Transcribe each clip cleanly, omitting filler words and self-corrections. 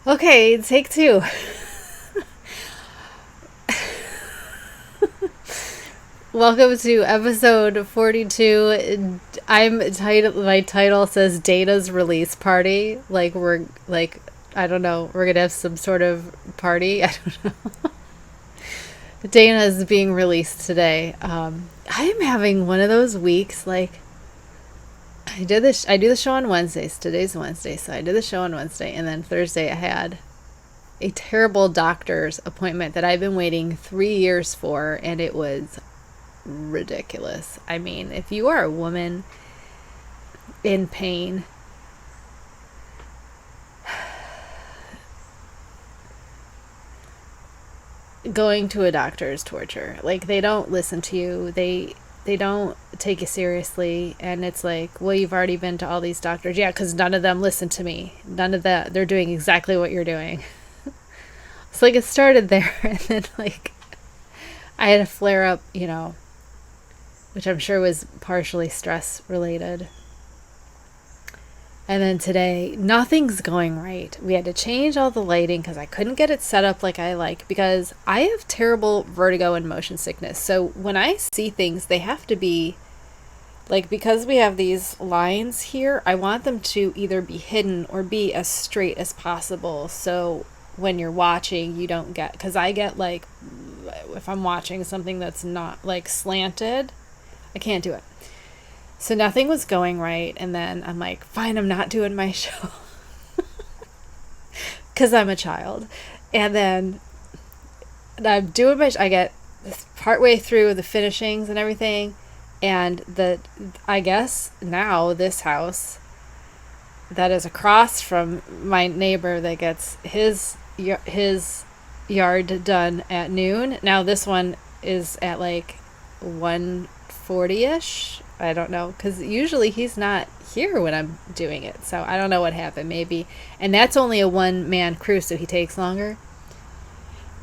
Okay, take two. Welcome to episode 42. My title says Dana's release party. I don't know, we're gonna have some sort of party. I don't know. Dana is being released today. I'm having one of those weeks. I do the show on Wednesdays. Today's Wednesday, so I did the show on Wednesday, and then Thursday I had a terrible doctor's appointment that I've been waiting 3 years for, and it was ridiculous. I mean, if you are a woman in pain, going to a doctor is torture. Like, they don't listen to you. They don't take you seriously, and it's like, well, you've already been to all these doctors. Yeah, because none of them listen to me. None of that. They're doing exactly what you're doing. So, it started there, and then, I had a flare-up, which I'm sure was partially stress-related. And then today, nothing's going right. We had to change all the lighting because I couldn't get it set up like I like, because I have terrible vertigo and motion sickness. So when I see things, they have to be, because we have these lines here, I want them to either be hidden or be as straight as possible. So when you're watching, you don't get, because I get if I'm watching something that's not slanted, I can't do it. So nothing was going right, and then I'm like, fine, I'm not doing my show. Because I'm a child. And then I'm doing I get partway through the finishings and everything, and I guess now this house that is across from my neighbor that gets his yard done at noon, now this one is at 1:40ish. I don't know, because usually he's not here when I'm doing it, so I don't know what happened. Maybe, and that's only a one-man crew, so he takes longer.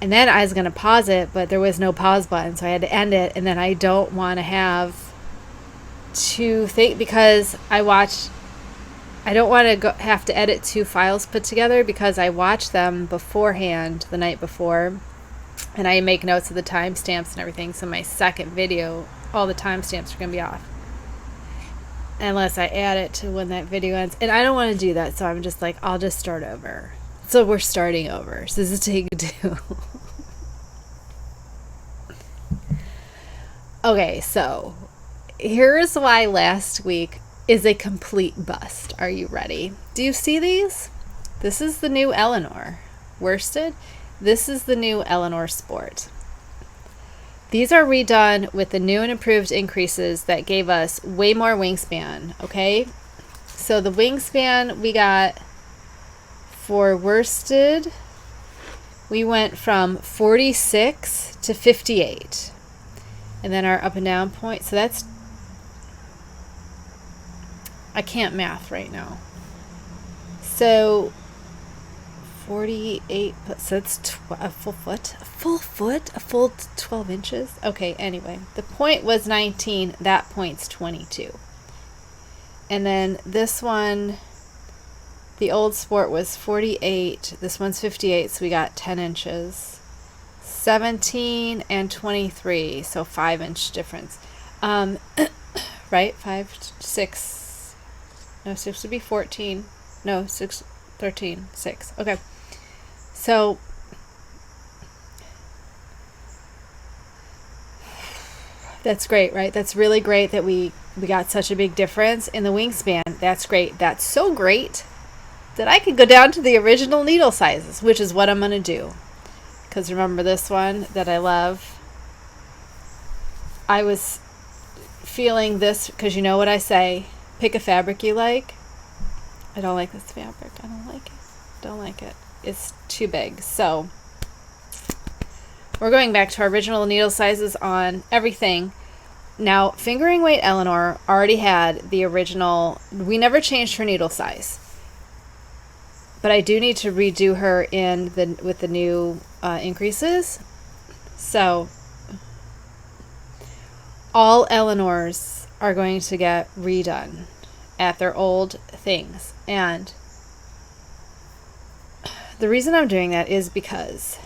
And then I was going to pause it, but there was no pause button, so I had to end it. And then I don't want to have to think, because I don't want to have to edit two files put together, because I watch them beforehand the night before, and I make notes of the timestamps and everything, so my second video, all the timestamps are going to be off unless I add it to when that video ends, and I don't want to do that, so I'm just like, I'll just start over. So we're starting over. So this is take two. Okay, so here's why last week is a complete bust. Are you ready? Do you see these? This is the new Eleanor worsted. This is the new Eleanor Sport. These are redone with the new and improved increases that gave us way more wingspan, okay? So the wingspan we got for worsted, we went from 46 to 58. And then our up and down point, so that's, I can't math right now. So 48, so it's a full 12 inches. Okay, anyway, the point was 19, that point's 22. And then this one, the old Sport was 48, this one's 58, so we got 10 inches. 17 and 23, so 5-inch difference. Right? 5, 6. No, 6 would be 14. No, 6, 13, 6. Okay. So that's great, right? That's really great that we got such a big difference in the wingspan. That's great. That's so great that I could go down to the original needle sizes, which is what I'm going to do. Because remember this one that I love? I was feeling this, because you know what I say, pick a fabric you like. I don't like this fabric. I don't like it. Don't like it. It's too big. So we're going back to our original needle sizes on everything. Now, fingering weight Eleanor already had the original. We never changed her needle size, but I do need to redo her with the new increases. So all Eleanors are going to get redone at their old things, and the reason I'm doing that is because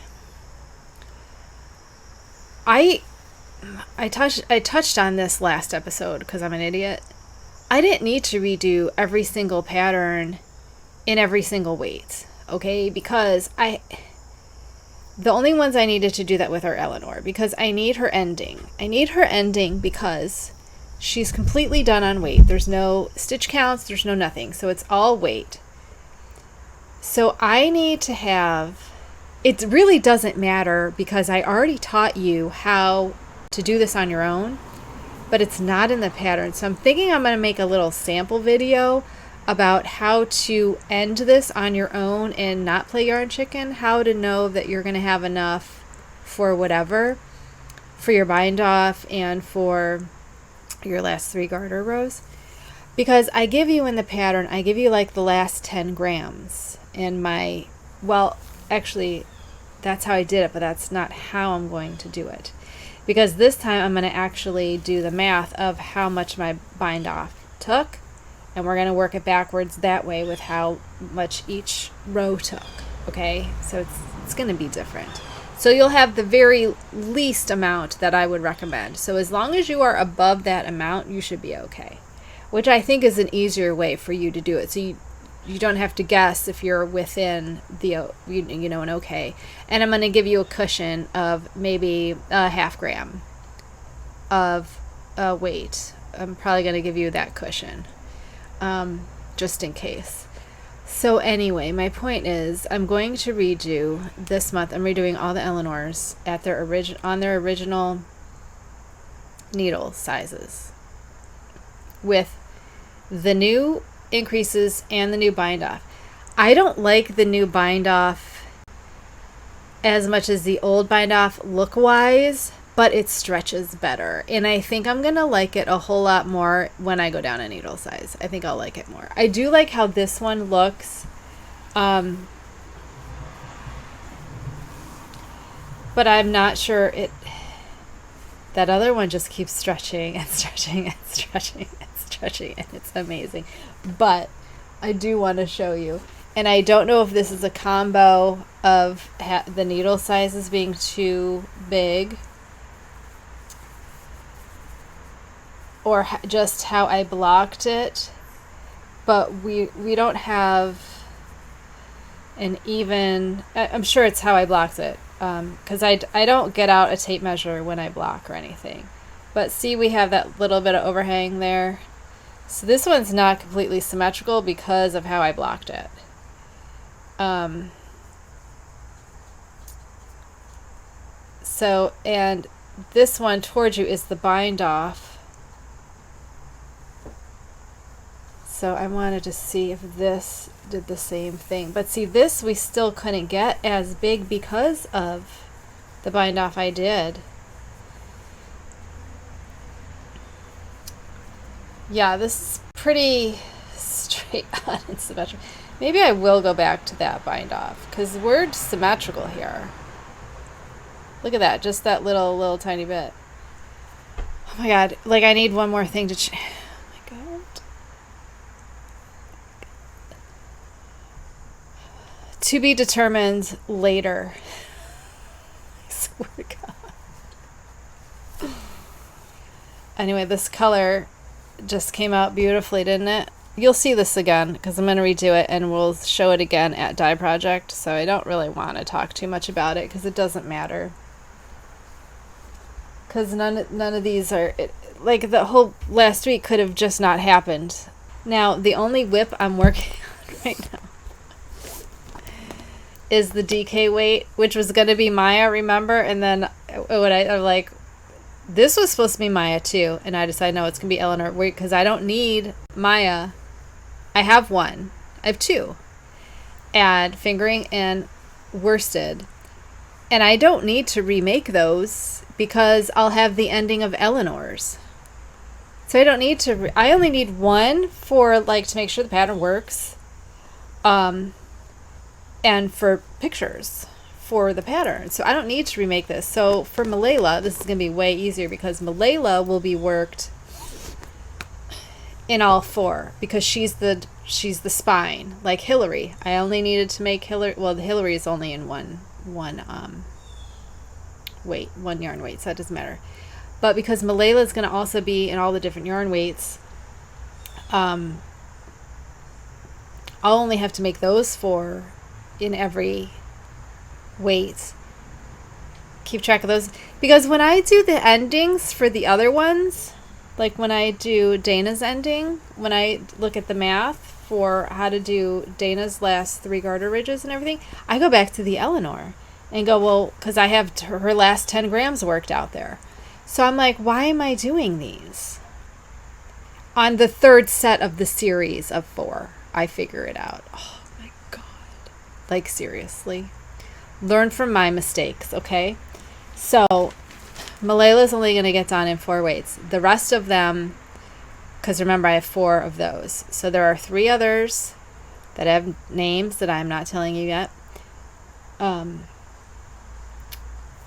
I touched on this last episode because I'm an idiot. I didn't need to redo every single pattern in every single weight, okay? Because the only ones I needed to do that with are Eleanor, because I need her ending. I need her ending because she's completely done on weight. There's no stitch counts, there's no nothing. So it's all weight. So I need to have, it really doesn't matter because I already taught you how to do this on your own, but it's not in the pattern. So I'm thinking I'm going to make a little sample video about how to end this on your own and not play yarn chicken, how to know that you're going to have enough for whatever, for your bind off and for your last 3 garter rows. Because I give you in the pattern, I give you like the last 10 grams in my, well, actually that's how I did it, but that's not how I'm going to do it. Because this time I'm going to actually do the math of how much my bind off took, and we're going to work it backwards that way with how much each row took. Okay, so it's going to be different. So you'll have the very least amount that I would recommend. So as long as you are above that amount, you should be okay, which I think is an easier way for you to do it. So you don't have to guess if you're within the, an okay. And I'm going to give you a cushion of maybe a half gram of weight. I'm probably going to give you that cushion, just in case. So anyway, my point is I'm going to redo this month. I'm redoing all the Eleanors at their on their original needle sizes with the new increases and the new bind off. I don't like the new bind off as much as the old bind off look wise, but it stretches better, and I think I'm gonna like it a whole lot more when I go down a needle size. I think I'll like it more. I do like how this one looks, but I'm not sure it, that other one just keeps stretching and stretching and stretching and stretching, and it's amazing. But I do want to show you, and I don't know if this is a combo of the needle sizes being too big or just how I blocked it, but we don't have an even, I'm sure it's how I blocked it, because I don't get out a tape measure when I block or anything. But see, we have that little bit of overhang there. So this one's not completely symmetrical because of how I blocked it. So, and this one towards you is the bind off. So I wanted to see if this did the same thing. But see, this we still couldn't get as big because of the bind off I did. Yeah, this is pretty straight on and symmetrical. Maybe I will go back to that bind off because we're symmetrical here. Look at that, just that little tiny bit. Oh my god, like I need one more thing to change. Oh my god. To be determined later. I swear to God. Anyway, this color just came out beautifully, didn't it? You'll see this again because I'm going to redo it and we'll show it again at Dye Project, so I don't really want to talk too much about it because it doesn't matter. Because none of these are, like the whole last week could have just not happened. Now, the only whip I'm working on right now is the DK weight, which was going to be Maya, remember? And then I'm like, this was supposed to be Maya too, and I decided no, it's gonna be Eleanor because I don't need Maya. I have one. I have two. Add fingering and worsted, and I don't need to remake those because I'll have the ending of Eleanor's. So I don't need to. I only need one for like to make sure the pattern works, and for pictures for the pattern. So I don't need to remake this. So for Malala, this is going to be way easier because Malala will be worked in all four, because she's the spine, like Hillary. I only needed to make Hillary, well, the Hillary is only in one yarn weight, so it doesn't matter. But because Malala is going to also be in all the different yarn weights, I'll only have to make those four in every weight. Keep track of those, because when I do the endings for the other ones, like when I do Dana's ending, when I look at the math for how to do Dana's last 3 garter ridges and everything, I go back to the Eleanor and go, well, because I have her last 10 grams worked out there. So I'm like, why am I doing these? On the 3rd set of the series of 4, I figure it out. Oh my God. Like, seriously. Learn from my mistakes, okay? So Malala's only going to get done in 4 weights. The rest of them, because remember, I have 4 of those. So there are 3 others that have names that I'm not telling you yet.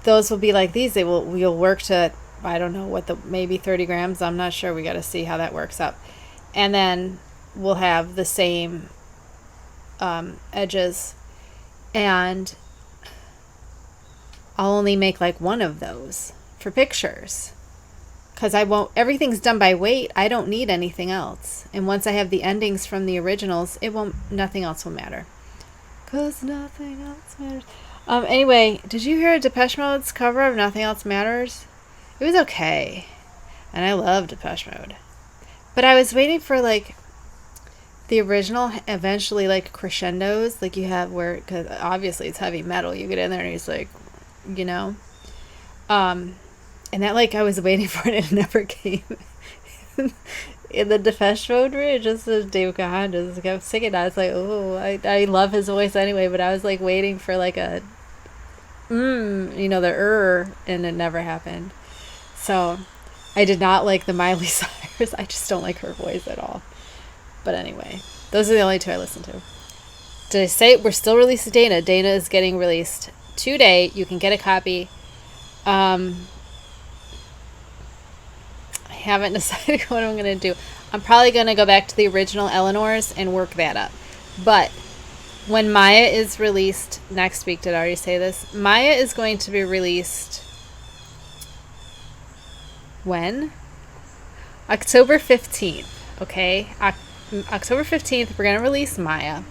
Those will be like these. We'll work to, I don't know what maybe 30 grams. I'm not sure. We got to see how that works up. And then we'll have the same edges. And I'll only make like 1 of those for pictures. Because everything's done by weight. I don't need anything else. And once I have the endings from the originals, nothing else will matter. Because nothing else matters. Anyway, did you hear Depeche Mode's cover of Nothing Else Matters? It was okay. And I love Depeche Mode. But I was waiting for, like, the original, eventually, like, crescendos, like you have where, because obviously it's heavy metal. You get in there and he's like, you know. And that, like, I was waiting for it and it never came. In the Depeche Mode bridge, just as Dave Gahan just kept singing. I was like, oh, I love his voice anyway, but I was like waiting for like a the and it never happened. So I did not like the Miley Cyrus. I just don't like her voice at all. But anyway, those are the only 2 I listen to. Did I say we're still releasing Dana? Dana is getting released today. You can get a copy. I haven't decided what I'm going to do. I'm probably going to go back to the original Eleanor's and work that up. But when Maya is released next week, did I already say this? Maya is going to be released when? October 15th, okay? October 15th, we're going to release Maya.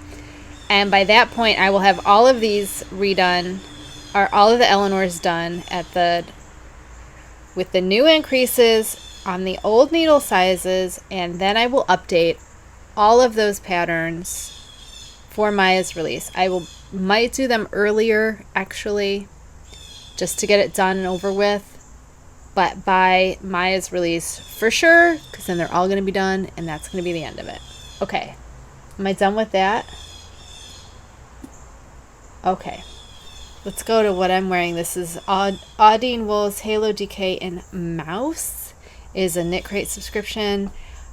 And by that point, I will have all of these redone, or all of the Eleanor's done with the new increases on the old needle sizes, and then I will update all of those patterns for Maya's release. Might do them earlier, actually, just to get it done and over with, but by Maya's release for sure, because then they're all going to be done, and that's going to be the end of it. Okay, am I done with that? Okay, let's go to what I'm wearing. This is Audine Wool's Halo DK in Mouse. Is a Knit Crate subscription.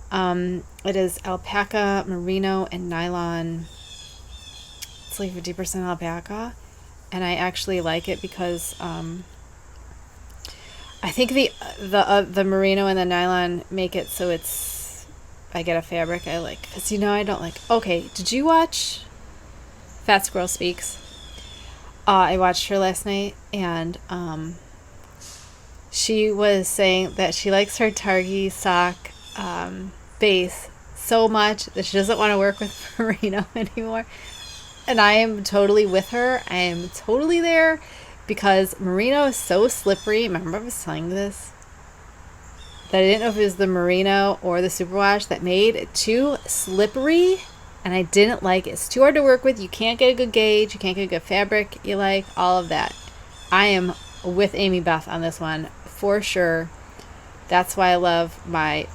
It is alpaca, merino, and nylon. It's like 50% alpaca, and I actually like it because I think the merino and the nylon make it so I get a fabric I like, because I don't like. Okay, did you watch Fat Squirrel Speaks? I watched her last night, and she was saying that she likes her Targhee sock base so much that she doesn't want to work with merino anymore. And I am totally with her. I am totally there, because merino is so slippery. Remember I was telling you this? That I didn't know if it was the merino or the superwash that made it too slippery, and I didn't like it. It's too hard to work with. You can't get a good gauge. You can't get a good fabric you like. All of that. I am with Amy Beth on this one for sure. That's why I love my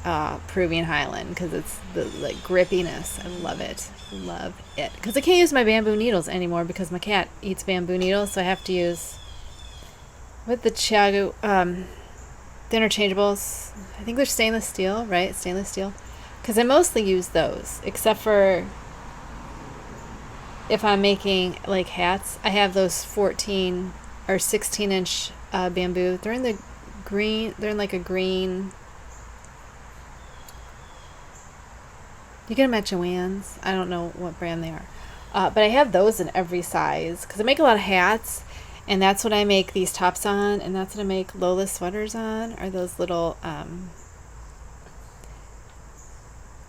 Peruvian Highland, because it's the like grippiness. I love it. Love it. Because I can't use my bamboo needles anymore because my cat eats bamboo needles, so I have to use with the Chiago the interchangeables. I think they're stainless steel, right? Stainless steel. Because I mostly use those, except for if I'm making like hats. I have those 14 or 16-inch bamboo. They're in the green. They're in like a green. You get them at Joann's. I don't know what brand they are. But I have those in every size because I make a lot of hats, and that's what I make these tops on, and that's what I make Lola sweaters on, are those little,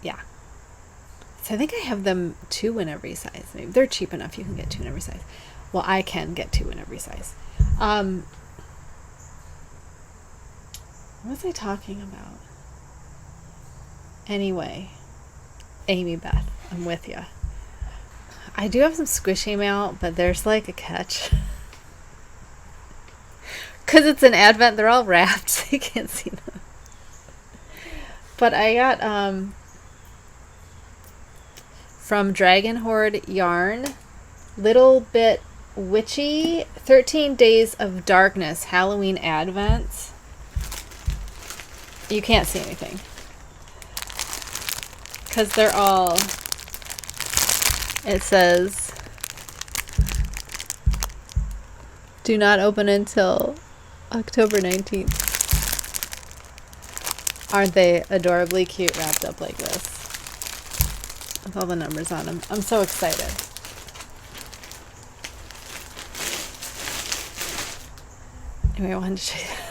yeah. So I think I have them 2 in every size. Maybe they're cheap enough. You can get 2 in every size. Well, I can get 2 in every size. What was I talking about? Anyway, Amy Beth, I'm with you. I do have some squishy mail, but there's like a catch. Because it's an advent, they're all wrapped, so you can't see them. But I got from Dragon Hoard Yarn, Little Bit Witchy 13 Days of Darkness Halloween Advents. You can't see anything because they're all, it says do not open until October 19th. Aren't they adorably cute wrapped up like this with all the numbers on them? I'm so excited. Anyway, I wanted to show you that.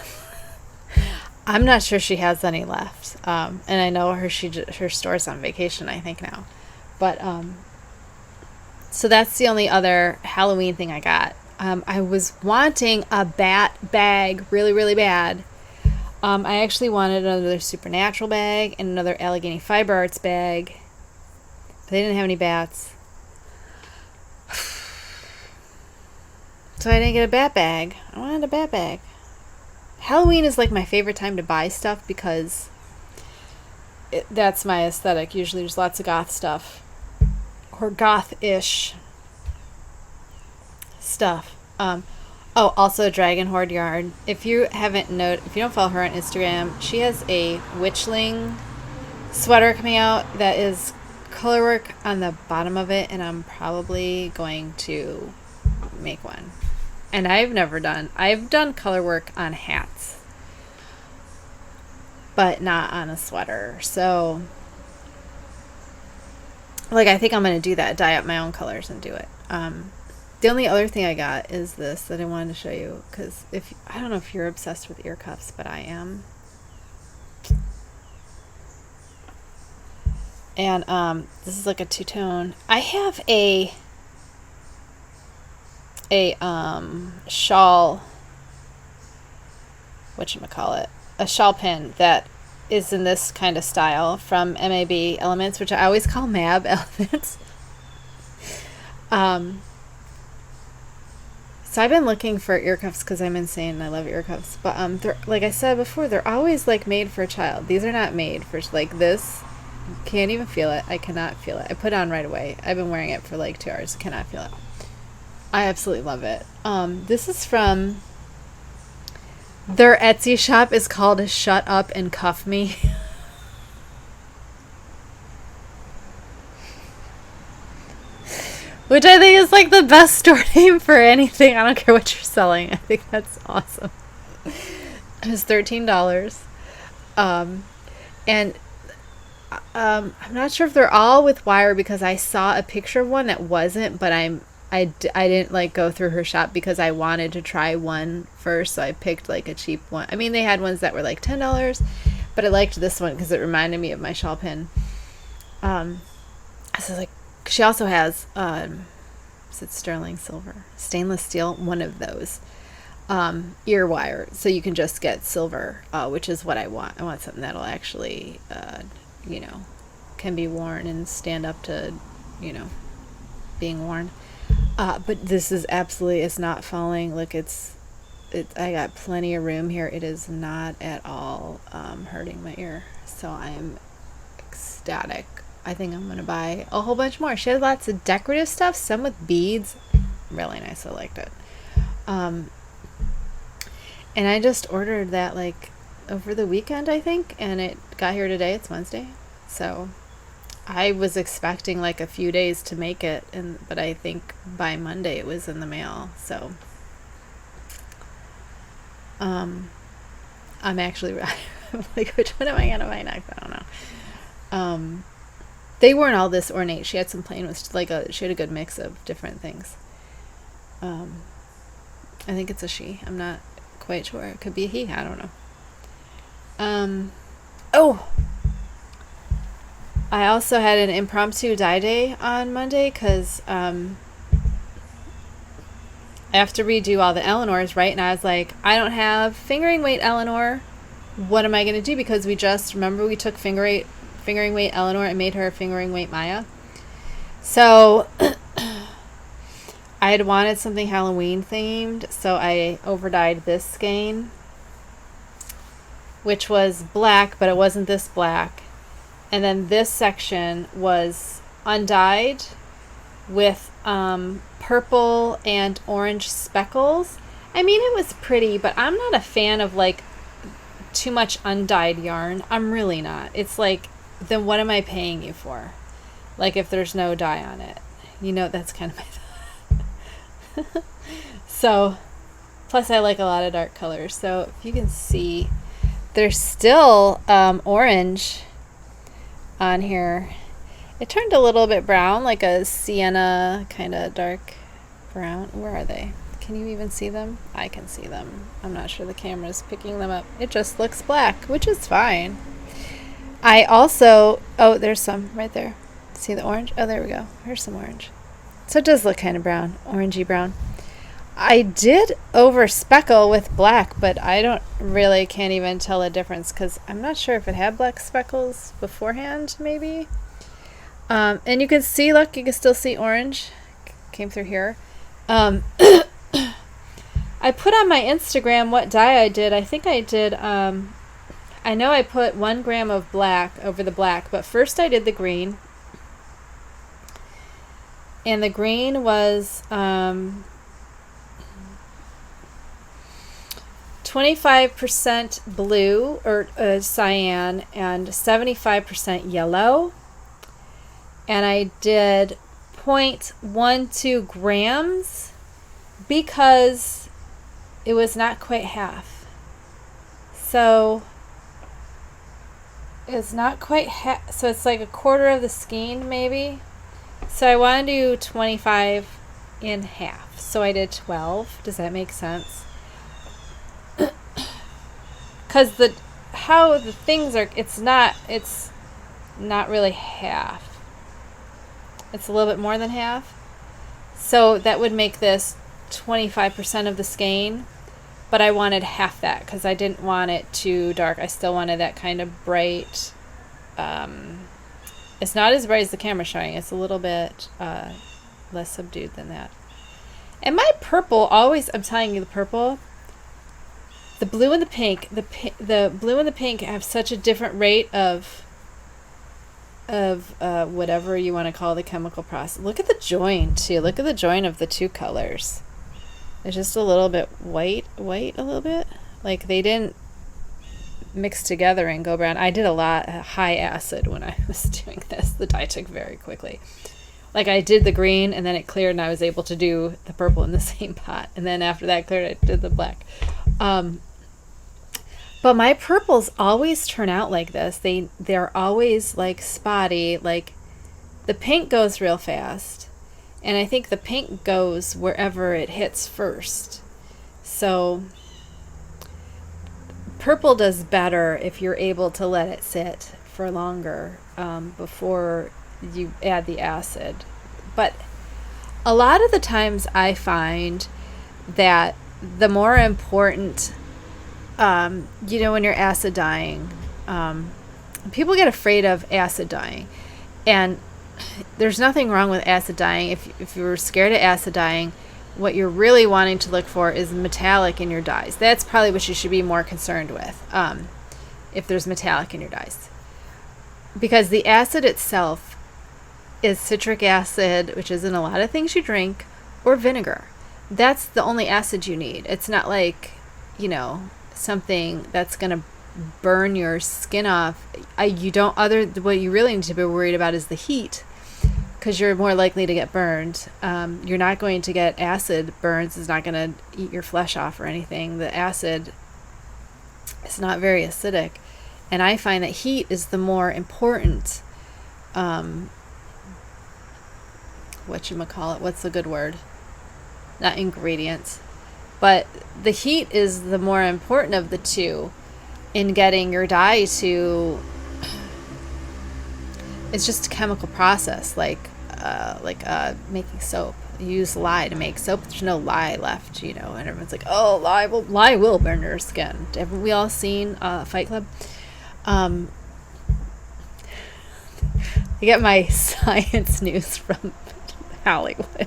I'm not sure she has any left, and I know her store's on vacation, I think, now. But so that's the only other Halloween thing I got. I was wanting a bat bag really, really bad. I actually wanted another Supernatural bag and another Allegheny Fiber Arts bag, but they didn't have any bats, so I didn't get a bat bag. I wanted a bat bag. Halloween is like my favorite time to buy stuff because that's my aesthetic. Usually there's lots of goth stuff or goth-ish stuff. Also Dragon Hoard Yarn. If you don't follow her on Instagram, she has a Witchling Sweater coming out that is color work on the bottom of it, and I'm probably going to make one. And I've done color work on hats, but not on a sweater. So, like, I think I'm going to do that, dye up my own colors and do it. The only other thing I got is this that I wanted to show you, because I don't know if you're obsessed with ear cuffs, but I am. And this is like a two-tone. I have a shawl, whatchamacallit, a shawl pin that is in this kind of style from MAB Elements, which I always call MAB Elements. So I've been looking for ear cuffs because I'm insane and I love ear cuffs. But they're, like I said before, they're always like made for a child. These are not made for like this. You can't even feel it. I cannot feel it. I put it on right away. I've been wearing it for like 2 hours. I cannot feel it. I absolutely love it. This is from their Etsy shop. Is called Shut Up and Cuff Me. Which I think is like the best store name for anything. I don't care what you're selling. I think that's awesome. It was $13. And I'm not sure if they're all with wire because I saw a picture of one that wasn't, but I didn't like go through her shop because I wanted to try one first, so I picked like a cheap one. I mean, they had ones that were like $10, but I liked this one because it reminded me of my shawl pin. So like, she also has is it sterling silver, stainless steel, one of those ear wire, so you can just get silver, which is what I want. I want something that'll actually can be worn and stand up to being worn. But this is absolutely, it's not falling. Look, I got plenty of room here. It is not at all hurting my ear, so I'm ecstatic. I think I'm going to buy a whole bunch more. She has lots of decorative stuff, some with beads. Really nice. I liked it. And I just ordered that like over the weekend, I think, and it got here today. It's Wednesday. So I was expecting like a few days to make it, but I think by Monday it was in the mail. So I'm actually like, which one am I going to buy next? I don't know. They weren't all this ornate. She had some plain with she had a good mix of different things. I think it's a she. I'm not quite sure. It could be a he. I don't know. Oh, I also had an impromptu dye day on Monday because I have to redo all the Eleanors, right? And I was like, I don't have fingering weight Eleanor. What am I going to do? Because we took fingering weight Eleanor and made her fingering weight Maya. So I had wanted something Halloween themed, so I overdyed this skein, which was black, but it wasn't this black. And then this section was undyed with purple and orange speckles. I mean, it was pretty, but I'm not a fan of like too much undyed yarn. I'm really not. It's like, then what am I paying you for? Like if there's no dye on it. You know, that's kind of my thought. So, plus I like a lot of dark colors. So if you can see, there's still orange on here. It turned a little bit brown, like a sienna kind of dark brown. Where are they? Can you even see them? I can see them. I'm not sure the camera's picking them up. It just looks black, which is fine. I also, oh, there's some right there. See the orange? Oh, there we go. Here's some orange. So it does look kind of brown, orangey brown. I did over speckle with black, but I can't even tell the difference because I'm not sure if it had black speckles beforehand, maybe. And you can see, look, you can still see orange. Came through here. I put on my Instagram what dye I did. I think I did, I know I put 1 gram of black over the black, but first I did the green. And the green was 25% blue or cyan and 75% yellow. And I did 0.12 grams because it was not quite half. So it's not quite half. So it's like a quarter of the skein maybe. So I want to do 25 in half. So I did 12. Does that make sense? Because how the things are, it's not really half. It's a little bit more than half. So that would make this 25% of the skein. But I wanted half that because I didn't want it too dark. I still wanted that kind of bright. It's not as bright as the camera's showing. It's a little bit less subdued than that. And my purple always, I'm telling you, the purple, the blue and the pink, the blue and the pink have such a different rate of whatever you want to call the chemical process. Look at the join too. Look at the join of the two colors. It's just a little bit white a little bit. Like they didn't mix together and go brown. I did a lot high acid when I was doing this. The dye took very quickly. Like I did the green and then it cleared and I was able to do the purple in the same pot. And then after that cleared, I did the black. But my purples always turn out like this. They're always like spotty. Like the pink goes real fast. And I think the pink goes wherever it hits first. So purple does better if you're able to let it sit for longer before you add the acid. But a lot of the times I find that the more important, when you're acid dyeing, people get afraid of acid dyeing. And there's nothing wrong with acid dyeing. If you're scared of acid dyeing, what you're really wanting to look for is metallic in your dyes. That's probably what you should be more concerned with, if there's metallic in your dyes. Because the acid itself is citric acid, which is in a lot of things you drink, or vinegar. That's the only acid you need. It's not like, something that's going to burn your skin off. What you really need to be worried about is the heat, because you're more likely to get burned. You're not going to get acid burns. It's not going to eat your flesh off or anything. The acid is not very acidic. And I find that heat is the more important whatchamacallit, what's the good word? Not ingredients, but the heat is the more important of the two in getting your dye to, it's just a chemical process, like making soap. You use lye to make soap. There's no lye left, and everyone's like, oh, lye will burn your skin. Haven't we all seen Fight Club? I get my science news from Hollywood.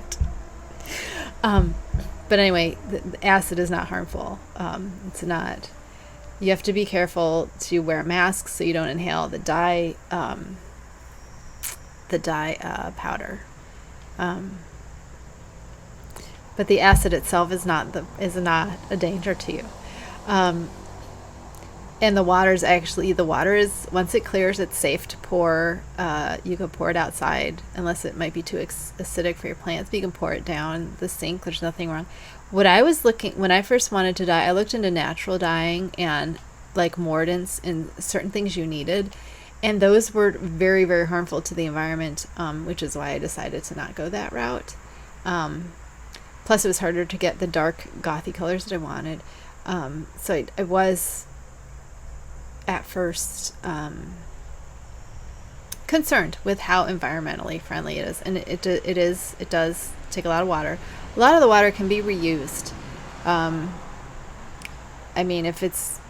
But anyway, the acid is not harmful. It's not. You have to be careful to wear masks so you don't inhale the dye powder. But the acid itself is not a danger to you. And the water is, once it clears, it's safe to pour. You can pour it outside, unless it might be too acidic for your plants. But you can pour it down the sink. There's nothing wrong. When I first wanted to dye, I looked into natural dyeing and like mordants and certain things you needed. And those were very, very harmful to the environment, which is why I decided to not go that route. Plus, it was harder to get the dark, gothy colors that I wanted. So I was at first concerned with how environmentally friendly it is, and it does take a lot of water. A lot of the water can be reused. I mean, if it's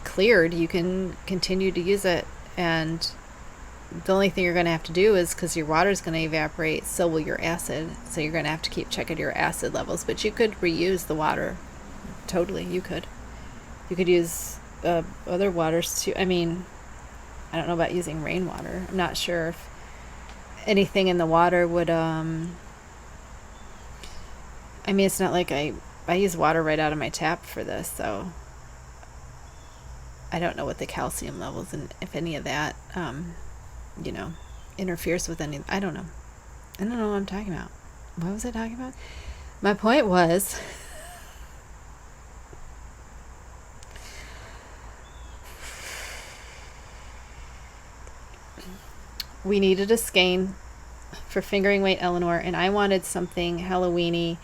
cleared, you can continue to use it, and the only thing you're going to have to do is, because your water is going to evaporate, so will your acid. So you're going to have to keep checking your acid levels. But you could reuse the water. Totally, you could. You could use other waters too. I mean, I don't know about using rainwater. I'm not sure if anything in the water would. I mean, it's not like I use water right out of my tap for this, so I don't know what the calcium levels and if any of that, interferes with any. I don't know what I'm talking about. What was I talking about? My point was, we needed a skein for fingering weight Eleanor, and I wanted something Halloween-y,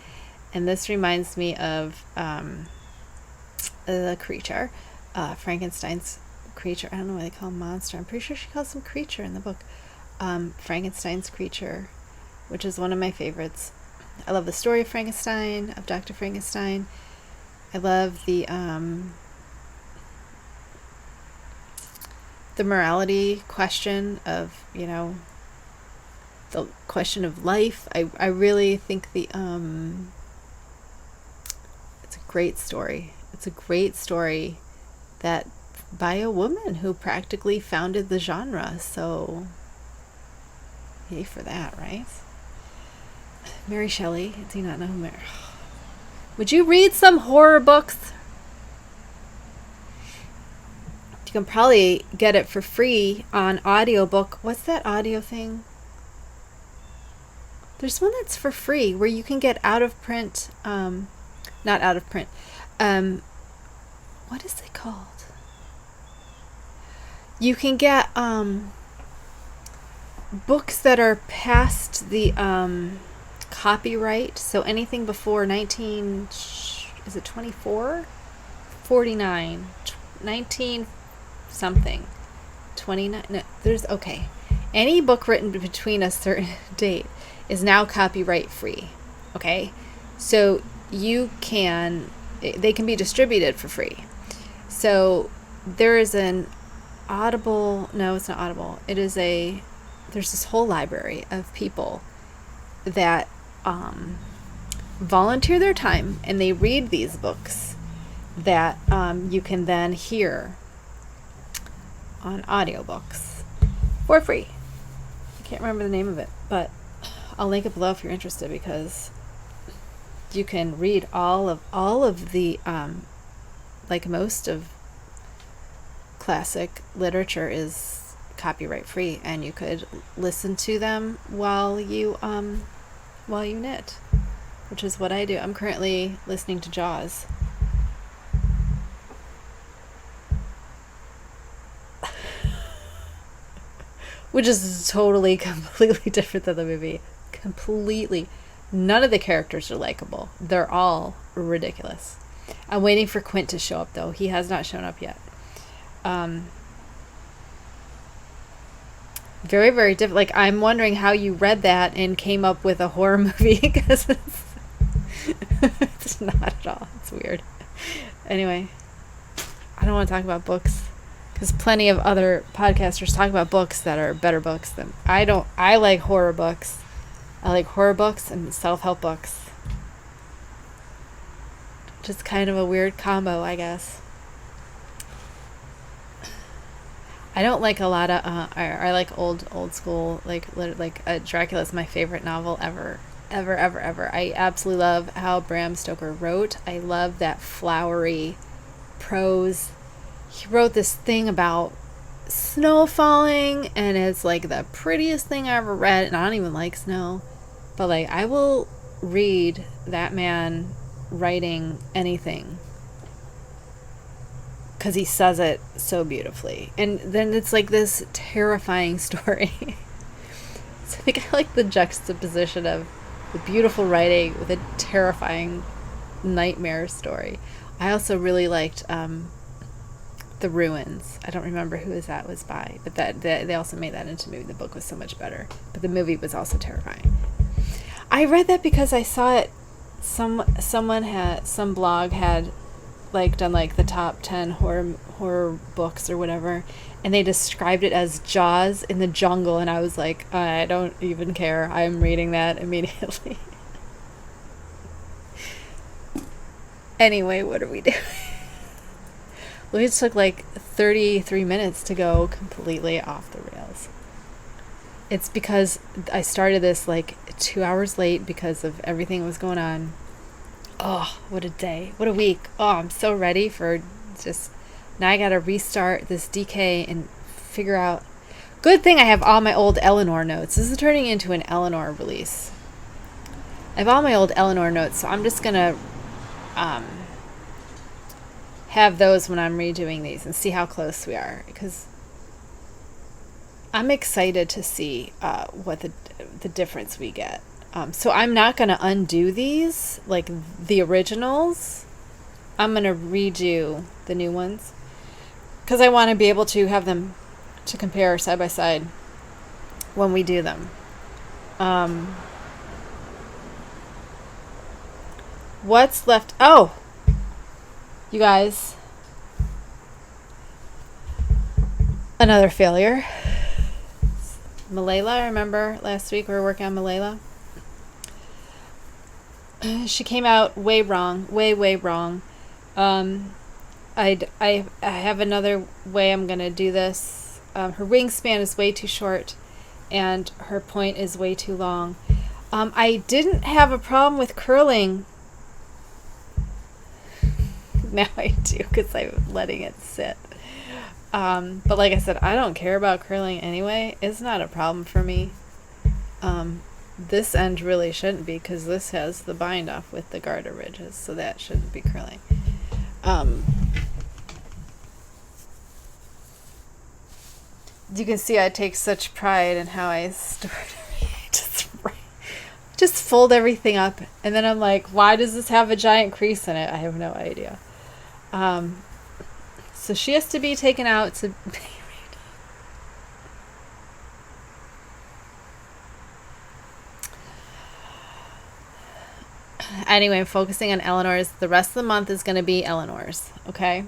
and this reminds me of the creature, Frankenstein's creature. I don't know why they call him monster. I'm pretty sure she calls him creature in the book. Frankenstein's creature, which is one of my favorites. I love the story of Frankenstein, of Dr. Frankenstein. I love the morality question of, the question of life. I really think it's a great story. It's a great story that by a woman who practically founded the genre. So yay for that, right? Mary Shelley. Do you not know who Mary? Would you read some horror books? You can probably get it for free on audiobook. What's that audio thing? There's one that's for free where you can get out of print, not out of print. What is it called? You can get books that are past the copyright. So anything before 24? 49, 19 something, 29. No, okay. Any book written between a certain date is now copyright free. Okay, so they can be distributed for free. So there is an Audible. No, it's not Audible. There's this whole library of people that volunteer their time and they read these books that you can then hear on audiobooks for free. I can't remember the name of it, but I'll link it below if you're interested, because you can read all of the like most of classic literature is copyright free, and you could listen to them while you knit, which is what I do. I'm currently listening to Jaws. which is totally, completely different than the movie. Completely. None of the characters are likable. They're all ridiculous. I'm waiting for Quint to show up, though. He has not shown up yet. Very, very different. Like, I'm wondering how you read that and came up with a horror movie, because it's not at all. It's weird. Anyway, I don't want to talk about books, because plenty of other podcasters talk about books that are better books than I don't. I like horror books. I like horror books and self-help books. Just kind of a weird combo, I guess. I don't like a lot of I like old school, like Dracula's my favorite novel ever. I absolutely love how Bram Stoker wrote. I love that flowery prose. He wrote this thing about snow falling, and it's like the prettiest thing I ever read, and I don't even like snow. But like, I will read that man writing anything, because he says it so beautifully. And then it's like this terrifying story. So I think I like the juxtaposition of the beautiful writing with a terrifying nightmare story. I also really liked The Ruins. I don't remember who that was by, but they also made that into a movie. The book was so much better, but the movie was also terrifying. I read that because I saw it. Some blog had like done like the top 10 horror books or whatever, and they described it as Jaws in the jungle, and I was like, I don't even care. I'm reading that immediately. Anyway, what are we doing? We just took like 33 minutes to go completely off the rails. It's because I started this like 2 hours late because of everything that was going on. Oh, what a day. What a week. Oh, I'm so ready for just... Now I gotta restart this DK and figure out... Good thing I have all my old Eleanor notes. This is turning into an Eleanor release. I have all my old Eleanor notes, so I'm just gonna have those when I'm redoing these and see how close we are, because I'm excited to see what the difference we get. So I'm not going to undo these, like the originals. I'm going to redo the new ones, because I want to be able to have them to compare side by side when we do them. What's left? Oh, you guys. Another failure. Malala, I remember last week we were working on Malala. She came out way wrong. Way wrong. I have another way I'm going to do this. Her wingspan is way too short, and her point is way too long. I didn't have a problem with curling. Now I do, because I'm letting it sit. But like I said, I don't care about curling anyway. It's not a problem for me. This end really shouldn't be, because this has the bind off with the garter ridges, so that shouldn't be curling. You can see I take such pride in how I store just fold everything up, and then I'm like, why does this have a giant crease in it? I have no idea. So she has to be taken out to be Anyway, I'm focusing on Eleanor's. The rest of the month is going to be Eleanor's, okay?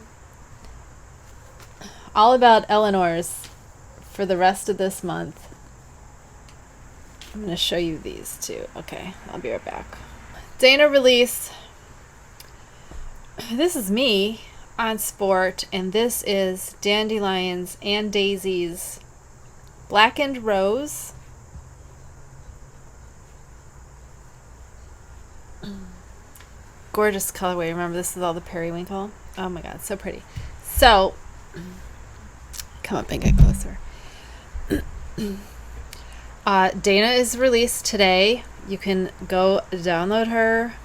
All about Eleanor's for the rest of this month. I'm going to show you these too. Okay, I'll be right back. Dana release. This is me on Sport, and this is Dandelions and Daisies Blackened Rose. Gorgeous colorway. Remember, this is all the periwinkle. Oh my god, so pretty. So, come up and get closer. Dana is released today. You can go download her.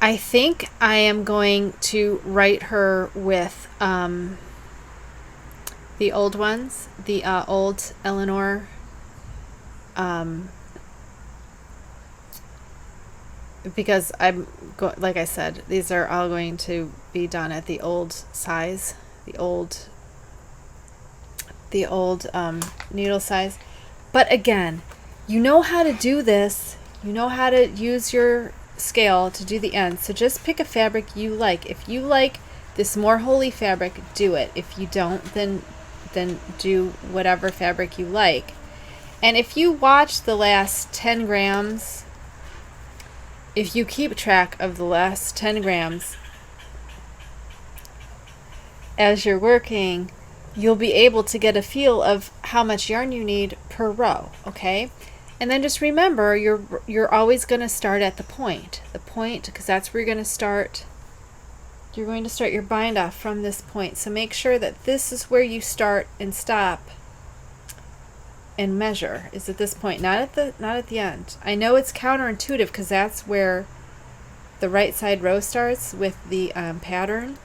I think I am going to write her with The old ones, the old Eleanor, because like I said, these are all going to be done at the old size, the old needle size. But again, you know how to do this. You know how to use your scale to do the ends. So just pick a fabric you like. If you like this more holy fabric, do it. If you don't, then do whatever fabric you like. And if you watch the last 10 grams, if you keep track of the last 10 grams as you're working, you'll be able to get a feel of how much yarn you need per row, okay? And then just remember, you're always going to start at the point, because that's where you're going to start. You're going to start your bind off from this point. So make sure that this is where you start and stop and measure, is at this point, not at the end. I know it's counterintuitive because that's where the right side row starts with the pattern,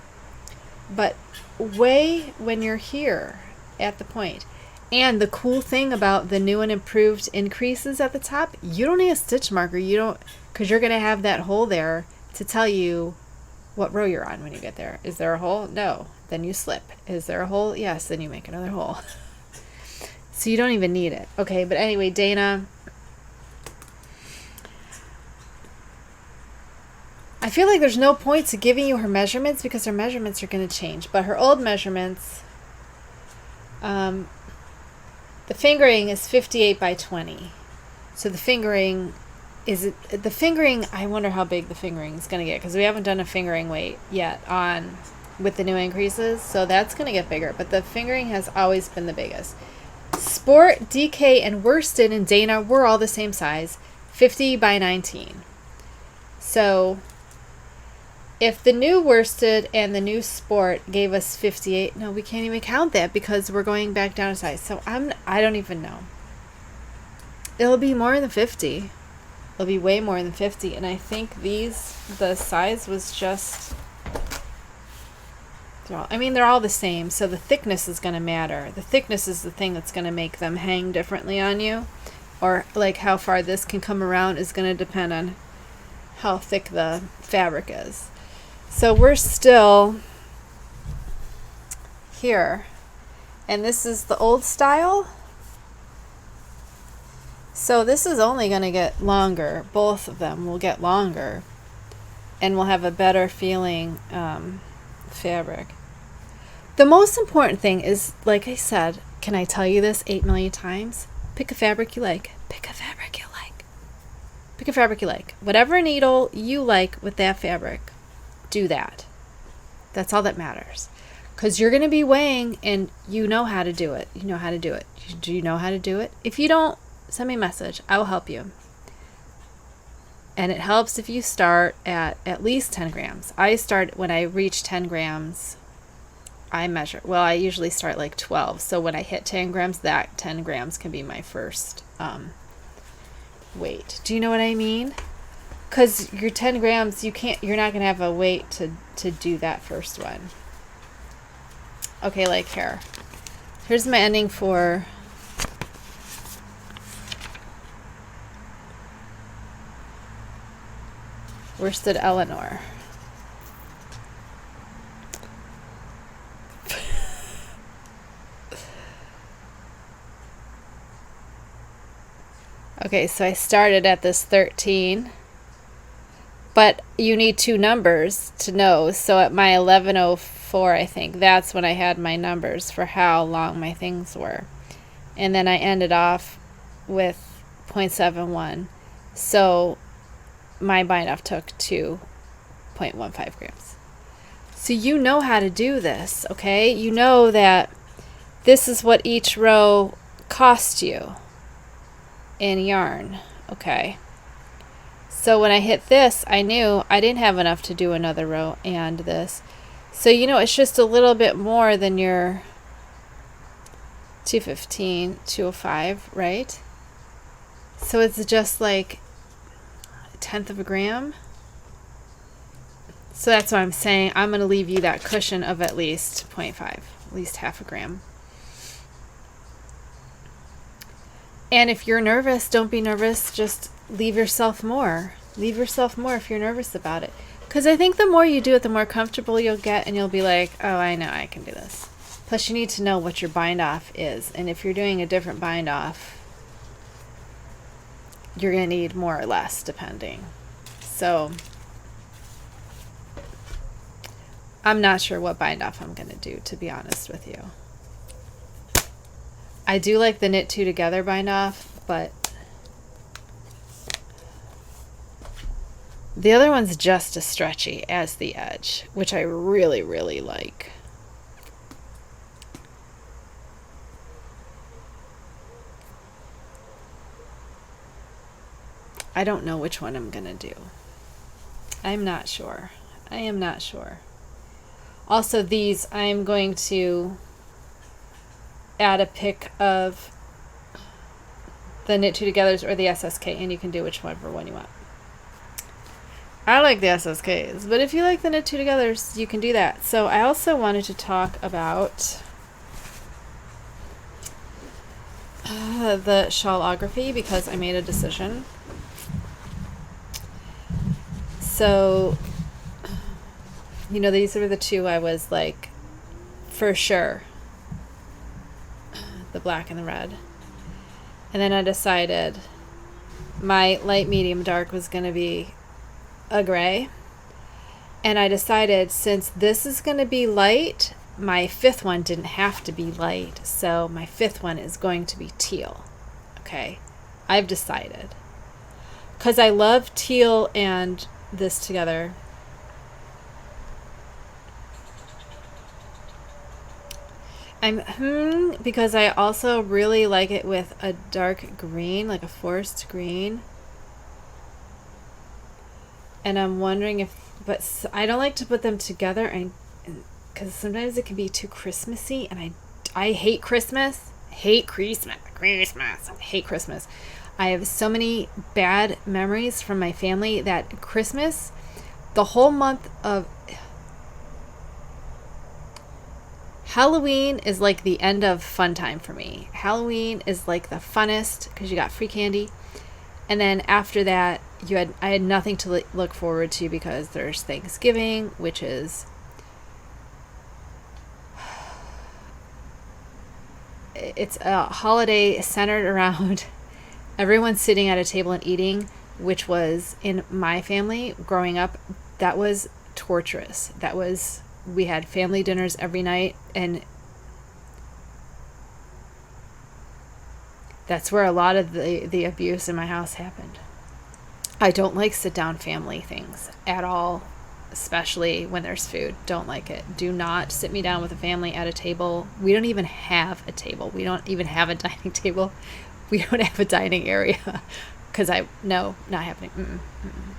but weigh when you're here at the point. And the cool thing about the new and improved increases at the top, you don't need a stitch marker. You don't, because you're going to have that hole there to tell you what row you're on when you get there. Is there a hole? No. Then you slip. Is there a hole? Yes. Then you make another hole. So you don't even need it. Okay, but anyway, Dana, I feel like there's no point to giving you her measurements because her measurements are going to change. But her old measurements, the fingering is 58 by 20. So the fingering I wonder how big the fingering is going to get, because we haven't done a fingering weight yet with the new increases. So that's going to get bigger, but the fingering has always been the biggest. Sport, DK, and Worsted and Dana were all the same size, 50 by 19. So if the new Worsted and the new Sport gave us 58, no, we can't even count that because we're going back down a size. So I don't even know. It'll be more than 50. It'll be way more than 50. And I think the size was just, they're all the same, so the thickness is going to matter. The thickness is the thing that's going to make them hang differently on you, or like how far this can come around is going to depend on how thick the fabric is. So we're still here, and this is the old style. So this is only going to get longer. Both of them will get longer, and we'll have a better feeling fabric. The most important thing is, like I said, can I tell you this 8 million times? Pick a fabric you like. Pick a fabric you like. Pick a fabric you like. Whatever needle you like with that fabric, do that. That's all that matters. Because you're going to be weighing, and you know how to do it. You know how to do it. Do you know how to do it? If you don't, send me a message. I will help you. And it helps if you start at least 10 grams. I start when I reach 10 grams. I measure. Well, I usually start like 12. So when I hit 10 grams, that 10 grams can be my first weight. Do you know what I mean? Because your 10 grams, you're not going to have a weight to do that first one. Okay, like here. Here's my ending for Worsted Eleanor. Okay, so I started at this 13, but you need two numbers to know. So at my 1104, I think, that's when I had my numbers for how long my things were. And then I ended off with 0.71. So my bind off took 2.15 grams. So you know how to do this, okay? You know that this is what each row cost you in yarn, okay? So when I hit this, I knew I didn't have enough to do another row and this. So you know it's just a little bit more than your 215, 205, right? So it's just like 1/10 of a gram. So that's what I'm saying. I'm going to leave you that cushion of at least 0.5, at least half a gram. And if you're nervous, don't be nervous. Just leave yourself more. Leave yourself more if you're nervous about it. Because I think the more you do it, the more comfortable you'll get, and you'll be like, oh, I know I can do this. Plus, you need to know what your bind off is. And if you're doing a different bind off, you're going to need more or less, depending. So I'm not sure what bind off I'm going to do, to be honest with you. I do like the knit two together bind off, but the other one's just as stretchy as the edge, which I really, really like. I don't know which one I'm going to do. I'm not sure. I am not sure. Also, these, I'm going to add a pic of the knit two togethers or the SSK, and you can do whichever one you want. I like the SSKs, but if you like the knit two togethers, you can do that. So I also wanted to talk about the shawlography, because I made a decision. So, you know, these are the two I was like, for sure, the black and the red. And then I decided my light, medium, dark was going to be a gray. And I decided, since this is going to be light, my fifth one didn't have to be light. So my fifth one is going to be teal. Okay, I've decided. Because I love teal and this together. Because I also really like it with a dark green, like a forest green. And I'm wondering if, but I don't like to put them together, and because sometimes it can be too Christmassy, and I hate Christmas. Hate Christmas. I hate Christmas. I have so many bad memories from my family that Christmas, the whole month of Halloween is like the end of fun time for me. Halloween is like the funnest because you got free candy. And then after that, I had nothing to look forward to, because there's Thanksgiving, which is it's a holiday centered around everyone sitting at a table and eating, which was, in my family growing up, that was torturous. We had family dinners every night, and that's where a lot of the abuse in my house happened. I don't like sit-down family things at all, especially when there's food. Don't like it. Do not sit me down with a family at a table. We don't even have a table. We don't even have a dining table. We don't have a dining area, because not happening.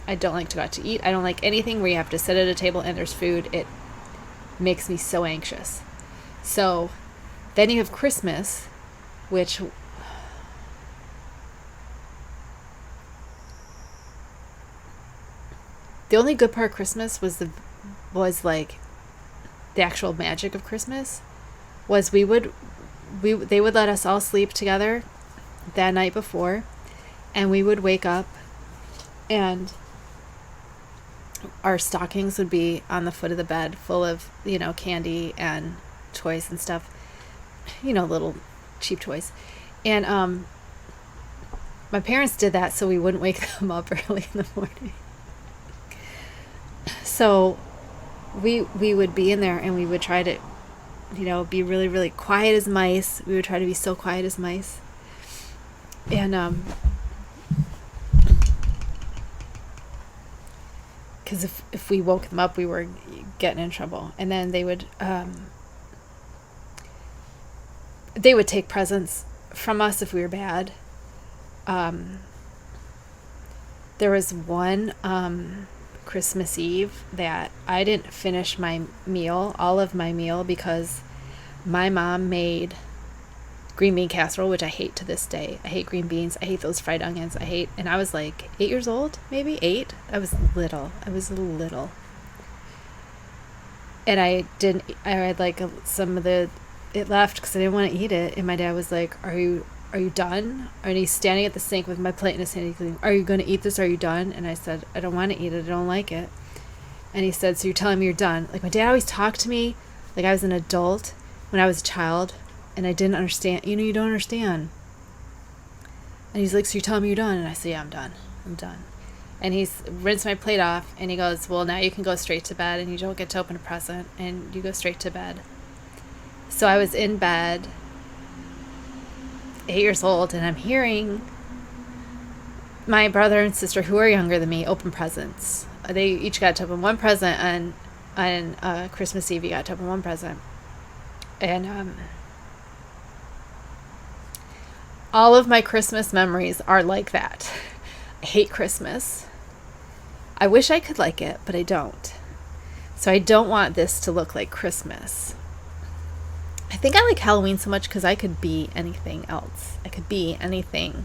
I don't like to go out to eat. I don't like anything where you have to sit at a table and there's food. It makes me so anxious. So then you have Christmas, which the only good part of Christmas was like the actual magic of Christmas was they would let us all sleep together that night before, and we would wake up and our stockings would be on the foot of the bed, full of, candy and toys and stuff, little cheap toys. And my parents did that so we wouldn't wake them up early in the morning. So we would be in there, and we would try to, be really, really quiet as mice. We would try to be so quiet as mice. And because if we woke them up, we were getting in trouble. And then they would take presents from us if we were bad. There was one Christmas Eve that I didn't finish all of my meal, because my mom made green bean casserole, which I hate to this day. I hate green beans. I hate those fried onions. And I was like 8 years old, maybe 8. I was little. And I had like some of it left because I didn't want to eat it. And my dad was like, are are you done? And he's standing at the sink with my plate in his hand. He's going, are you going to eat this? Are you done? And I said, I don't want to eat it. I don't like it. And he said, so you're telling me you're done? Like, my dad always talked to me like I was an adult when I was a child, and I didn't understand. You don't understand. And he's like, so you're telling me you're done? And I said, yeah, I'm done. I'm done. And he's rinsed my plate off, and he goes, well, now you can go straight to bed, and you don't get to open a present, and you go straight to bed. So I was in bed, 8 years old, and I'm hearing my brother and sister, who are younger than me, open presents. They each got to open one present on Christmas Eve. You got to open one present. And all of my Christmas memories are like that. I hate Christmas. I wish I could like it, but I don't. So I don't want this to look like Christmas. I think I like Halloween so much because I could be anything else. I could be anything.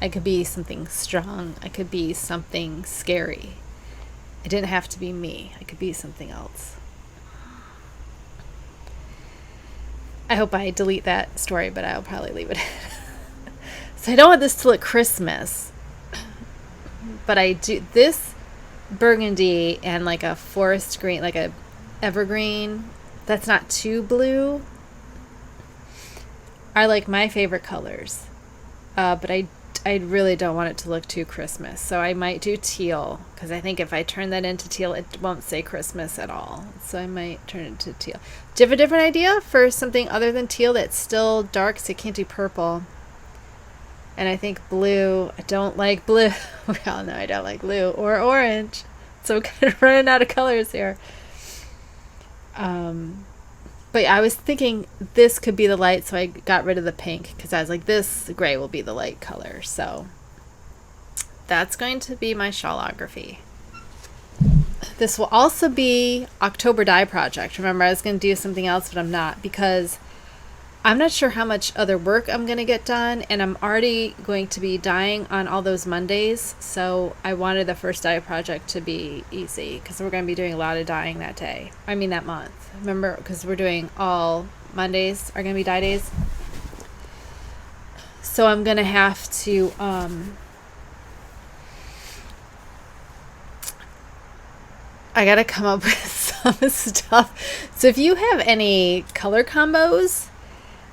I could be something strong. I could be something scary. It didn't have to be me. I could be something else. I hope I delete that story, but I'll probably leave it in. So I don't want this to look Christmas. But I do this burgundy and like a forest green, like a evergreen that's not too blue, are like my favorite colors. But I really don't want it to look too Christmas. So I might do teal, because I think if I turn that into teal, it won't say Christmas at all. So I might turn it into teal. Do you have a different idea for something other than teal that's still dark? So you can't do purple. And I think blue, I don't like blue. We all know I don't like blue or orange. So I'm kind of running out of colors here. But I was thinking this could be the light, so I got rid of the pink, because I was like, this gray will be the light color. So that's going to be my shawlography. This will also be October dye project. Remember, I was going to do something else, but I'm not, because I'm not sure how much other work I'm going to get done, and I'm already going to be dyeing on all those Mondays, so I wanted the first dye project to be easy, because we're going to be doing a lot of dyeing that day. I mean that month. Remember, because we're doing all Mondays are going to be dye days. So I'm going to have to I got to come up with some stuff. So if you have any color combos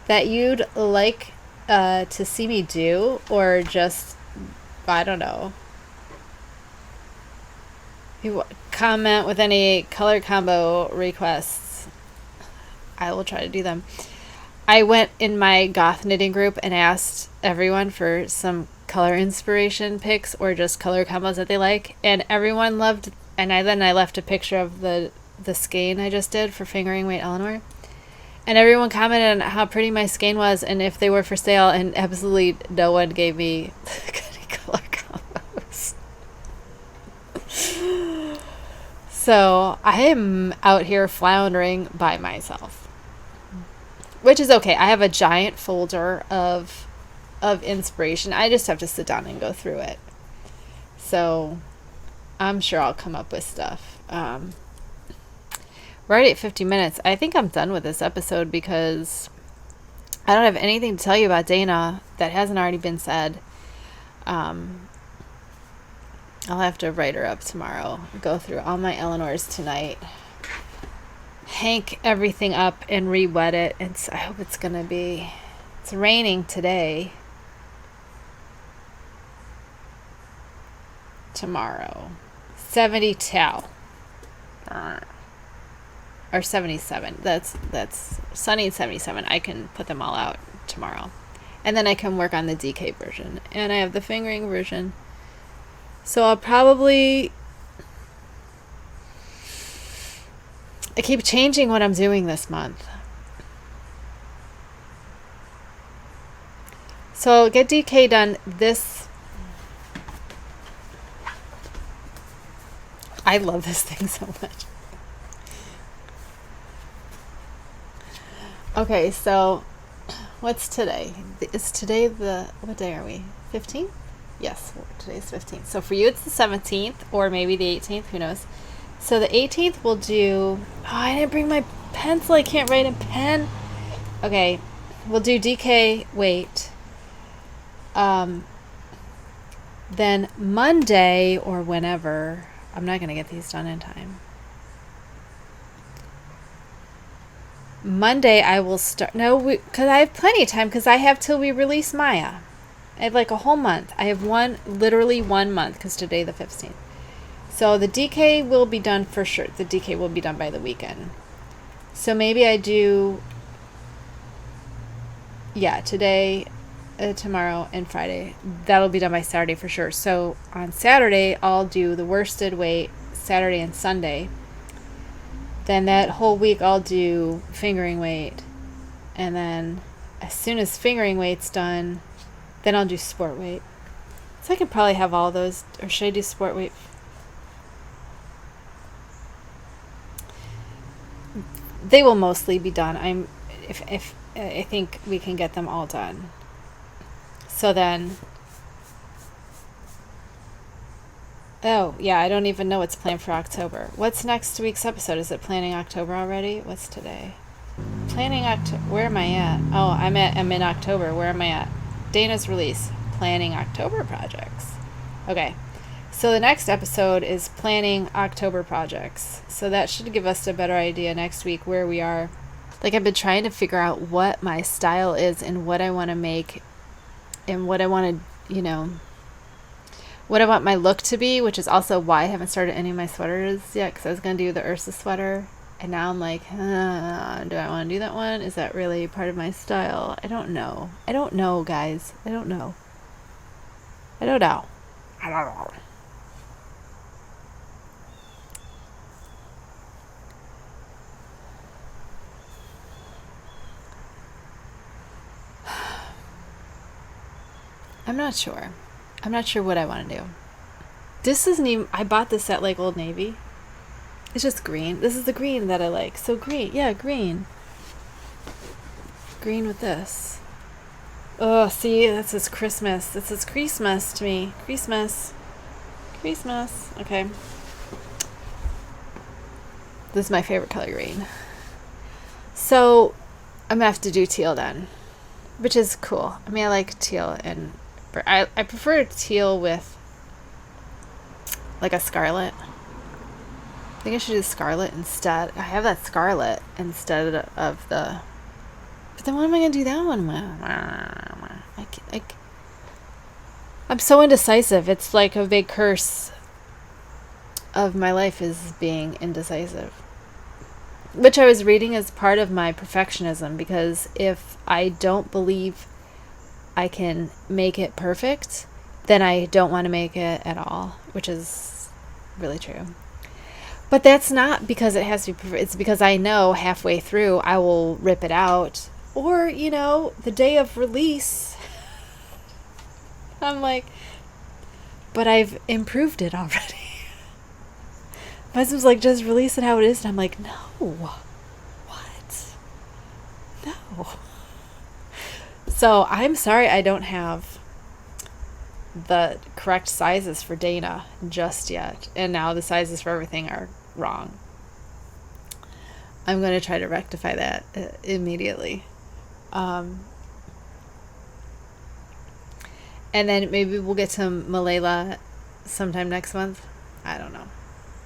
that you'd like to see me do, or just, I don't know, you comment with any color combo requests, I will try to do them. I went in my goth knitting group and asked everyone for some color inspiration picks or just color combos that they like, and everyone loved. And then I left a picture of the skein I just did for Fingering Weight Eleanor. And everyone commented on how pretty my skein was and if they were for sale, and absolutely no one gave me any color combos. So I am out here floundering by myself, which is okay. I have a giant folder of inspiration. I just have to sit down and go through it. So I'm sure I'll come up with stuff. We're already at 50 minutes. I think I'm done with this episode because I don't have anything to tell you about Dana that hasn't already been said. I'll have to write her up tomorrow. Go through all my Eleanors tonight. Hank everything up and re-wet it. I hope it's going to be... It's raining today. Tomorrow. 72. Or 77. That's sunny and 77. I can put them all out tomorrow. And then I can work on the DK version. And I have the fingering version. So I'll probably... I keep changing what I'm doing this month. So I'll get DK done this... I love this thing so much. Okay, so what's today? Is today what day are we? 15th? Yes, today's 15th. So for you it's the 17th or maybe the 18th, who knows. So the 18th we'll do... Oh, I didn't bring my pencil. I can't write in pen. Okay, we'll do DK weight. Then Monday or whenever, I'm not going to get these done in time. Monday I will start. No, because I have plenty of time, because I have till we release Maya. I have like a whole month. I have literally 1 month, because today the 15th. So the DK will be done for sure. The DK will be done by the weekend. So maybe I do, yeah, today, tomorrow, and Friday. That'll be done by Saturday for sure. So on Saturday, I'll do the worsted weight Saturday and Sunday. Then that whole week I'll do fingering weight. And then as soon as fingering weight's done, then I'll do sport weight. So I could probably have all those, or should I do sport weight? They will mostly be done. If I think we can get them all done. So then, oh yeah, I don't even know what's planned for October. What's next week's episode? Is it planning October already? What's today? Planning October. Where am I at? Oh, I'm in October. Where am I at? Dana's release. Planning October projects. Okay. So the next episode is planning October projects. So that should give us a better idea next week where we are. Like, I've been trying to figure out what my style is and what I want to make and what I want to, what I want my look to be, which is also why I haven't started any of my sweaters yet, because I was going to do the Ursa sweater. And now I'm like, do I want to do that one? Is that really part of my style? I don't know. I don't know, guys. I don't know. I don't know. I don't know. I'm not sure. I'm not sure what I want to do. This isn't even, I bought this at like Old Navy. It's just green. This is the green that I like. So green. Yeah, green. Green with this. Oh, see, this is Christmas. This is Christmas to me. Christmas. Christmas. Okay. This is my favorite color, green. So I'm going to have to do teal then, which is cool. I mean, I like teal, and I prefer teal with like a scarlet. I think I should do scarlet instead. I have that scarlet instead of the... But then what am I going to do that one with? I'm so indecisive. It's like a big curse of my life is being indecisive. Which I was reading as part of my perfectionism, because if I don't believe I can make it perfect, then I don't want to make it at all, which is really true. But that's not because it has to be perfect. It's because I know halfway through I will rip it out. Or, the day of release, I'm like, but I've improved it already. My husband's like, just release it how it is. And I'm like, no. What? No. So I'm sorry I don't have the correct sizes for Dana just yet. And now the sizes for everything are wrong. I'm going to try to rectify that immediately. And then maybe we'll get to Malala sometime next month. I don't know.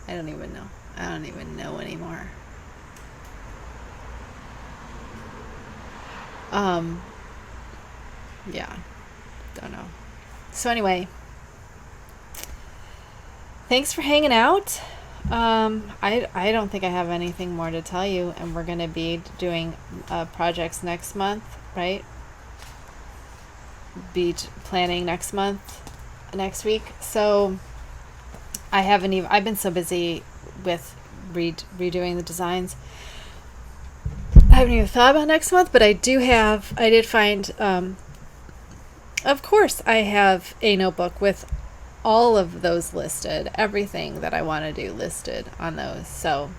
I don't even know. I don't even know anymore. Yeah. Don't know. So anyway, thanks for hanging out. I don't think I have anything more to tell you, and we're going to be doing projects next month, right? Be planning next week. So I've been so busy with redoing the designs. I haven't even thought about next month, but I did find, of course, I have a notebook with all of those listed, everything that I want to do listed on those. So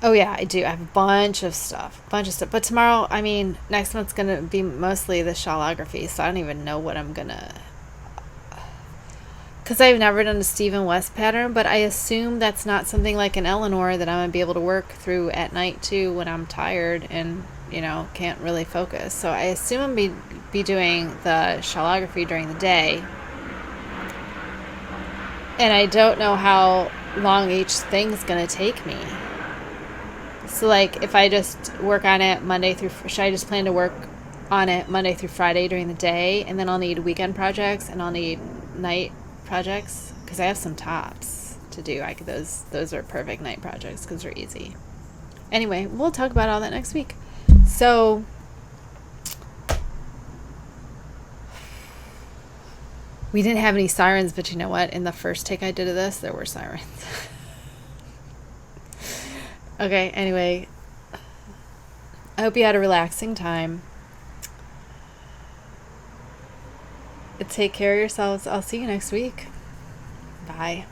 oh yeah, I do. I have a bunch of stuff. But tomorrow, next month's going to be mostly the shawlography, so I don't even know what I'm going to... Because I've never done a Stephen West pattern, but I assume that's not something like an Eleanor that I'm going to be able to work through at night too when I'm tired and you know, can't really focus. So I assume I'm be doing the shawlography during the day. And I don't know how long each thing's going to take me. So, like, if I just work on it Monday through... Should I just plan to work on it Monday through Friday during the day? And then I'll need weekend projects and I'll need night projects? Because I have some tops to do. Those are perfect night projects because they're easy. Anyway, we'll talk about all that next week. So... we didn't have any sirens, but you know what? In the first take I did of this, there were sirens. Okay, anyway. I hope you had a relaxing time. Take care of yourselves. I'll see you next week. Bye.